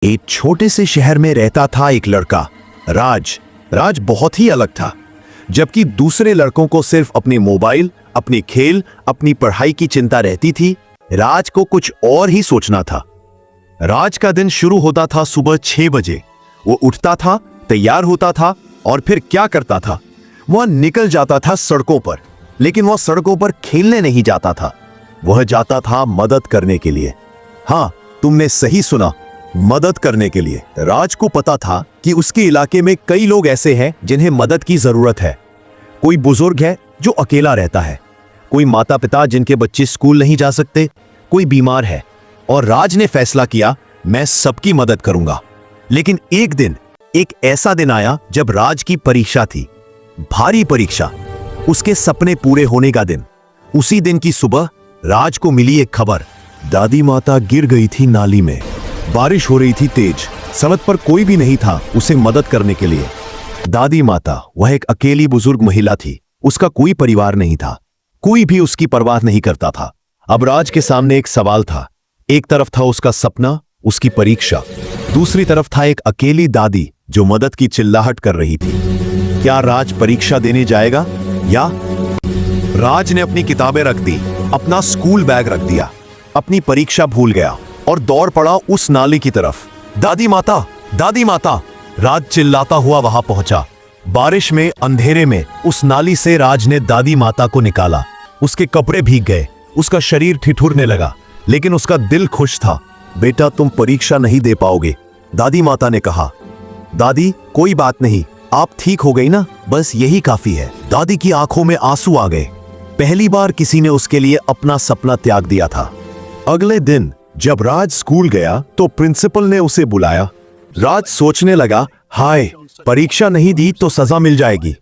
एक छोटे से शहर में रहता था एक लड़का राज। राज बहुत ही अलग था। जबकि दूसरे लड़कों को सिर्फ अपने मोबाइल, अपने खेल, अपनी पढ़ाई की चिंता रहती थी, राज को कुछ और ही सोचना था। राज का दिन शुरू होता था सुबह 6 बजे। वो उठता था, तैयार होता था और फिर क्या करता था, वह निकल जाता था सड़कों पर। लेकिन वह सड़कों पर खेलने नहीं जाता था, वह जाता था मदद करने के लिए। हाँ, तुमने सही सुना, मदद करने के लिए। राज को पता था कि उसके इलाके में कई लोग ऐसे हैं जिन्हें मदद की जरूरत है। कोई बुजुर्ग है जो अकेला रहता है, कोई माता पिता जिनके बच्चे स्कूल नहीं जा सकते, कोई बीमार है। और राज ने फैसला किया, मैं सबकी मदद करूंगा। लेकिन एक ऐसा दिन आया जब राज की परीक्षा थी, भारी परीक्षा, उसके सपने पूरे होने का दिन। उसी दिन की सुबह राज को मिली एक खबर, दादी माता गिर गई थी नाली में। बारिश हो रही थी तेज, सड़क पर कोई भी नहीं था उसे मदद करने के लिए। दादी माता, वह एक अकेली बुजुर्ग महिला थी, उसका कोई परिवार नहीं था, कोई भी उसकी परवाह नहीं करता था। अब राज के सामने एक सवाल था। एक तरफ था उसका सपना, उसकी परीक्षा, दूसरी तरफ था एक अकेली दादी जो मदद की चिल्लाहट कर रही थी। क्या राज परीक्षा देने जाएगा या? राज ने अपनी किताबें रख दी, अपना स्कूल बैग रख दिया, अपनी परीक्षा भूल गया और दौड़ पड़ा उस नाली की तरफ। दादी माता, दादी माता, राज चिल्लाता हुआ वहां पहुंचा। बारिश में, अंधेरे में उस नाली से राज ने दादी माता को निकाला। उसके कपड़े भीग गए, उसका शरीर ठिठुरने लगा, लेकिन उसका दिल खुश था। बेटा, तुम परीक्षा नहीं दे पाओगे, दादी माता ने कहा। दादी, कोई बात नहीं, आप ठीक हो गई ना, बस यही काफी है। दादी की आंखों में आंसू आ गए। पहली बार किसी ने उसके लिए अपना सपना त्याग दिया था। अगले दिन जब राज स्कूल गया तो प्रिंसिपल ने उसे बुलाया। राज सोचने लगा, हाय, परीक्षा नहीं दी तो सजा मिल जाएगी।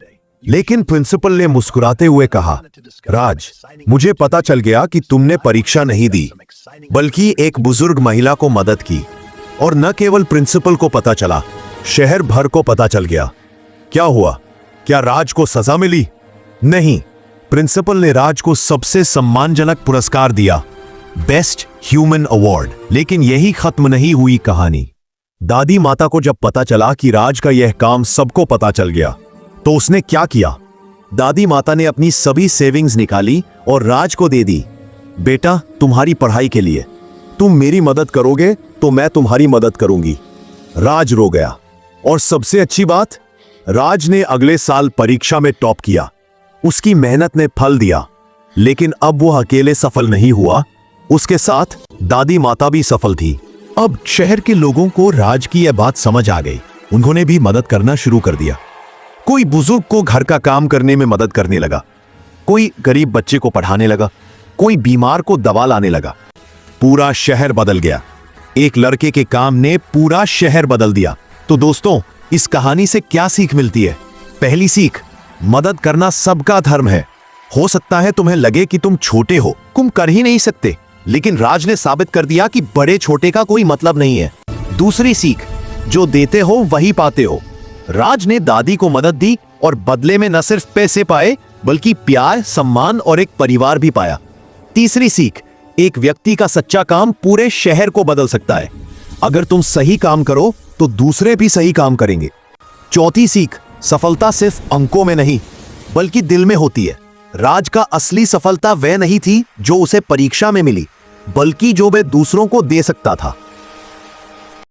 लेकिन प्रिंसिपल ने मुस्कुराते हुए कहा, राज, मुझे पता चल गया कि तुमने परीक्षा नहीं दी, बल्कि एक बुजुर्ग महिला को मदद की। और न केवल प्रिंसिपल को पता चला, शहर भर को पता चल गया। क्या हुआ? क्या राज को सजा मिली? नहीं, प्रिंसिपल ने राज को सबसे सम्मानजनक पुरस्कार दिया, बेस्ट ह्यूमन अवार्ड। लेकिन यही खत्म नहीं हुई कहानी। दादी माता को जब पता चला कि राज का यह काम सबको पता चल गया, तो उसने क्या किया? दादी माता ने अपनी सभी सेविंग्स निकाली और राज को दे दी। बेटा, तुम्हारी पढ़ाई के लिए, तुम मेरी मदद करोगे तो मैं तुम्हारी मदद करूंगी। राज रो गया। और सबसे अच्छी बात, राज ने अगले साल परीक्षा में टॉप किया। उसकी मेहनत ने फल दिया। लेकिन अब वो अकेले सफल नहीं हुआ, उसके साथ दादी माता भी सफल थी। अब शहर के लोगों को राज की यह बात समझ आ गई। उन्होंने भी मदद करना शुरू कर दिया। कोई बुजुर्ग को घर का काम करने में मदद करने लगा, कोई गरीब बच्चे को पढ़ाने लगा, कोई बीमार को दवा लाने लगा। पूरा शहर बदल गया। एक लड़के के काम ने पूरा शहर बदल दिया। तो दोस्तों, इस कहानी से क्या सीख मिलती है? पहली सीख, मदद करना सबका धर्म है। हो सकता है तुम्हें लगे कि तुम छोटे हो, तुम कर ही नहीं सकते, लेकिन राज ने साबित कर दिया कि बड़े छोटे का कोई मतलब नहीं है। दूसरी सीख, जो देते हो वही पाते हो। राज ने दादी को मदद दी और बदले में न सिर्फ पैसे पाए, बल्कि प्यार, सम्मान और एक परिवार भी पाया। तीसरी सीख, एक व्यक्ति का सच्चा काम पूरे शहर को बदल सकता है। अगर तुम सही काम करो तो दूसरे भी सही काम करेंगे। चौथी सीख, सफलता सिर्फ अंकों में नहीं, बल्कि दिल में होती है। राज का असली सफलता वह नहीं थी जो उसे परीक्षा में मिली, बल्कि जो वह दूसरों को दे सकता था।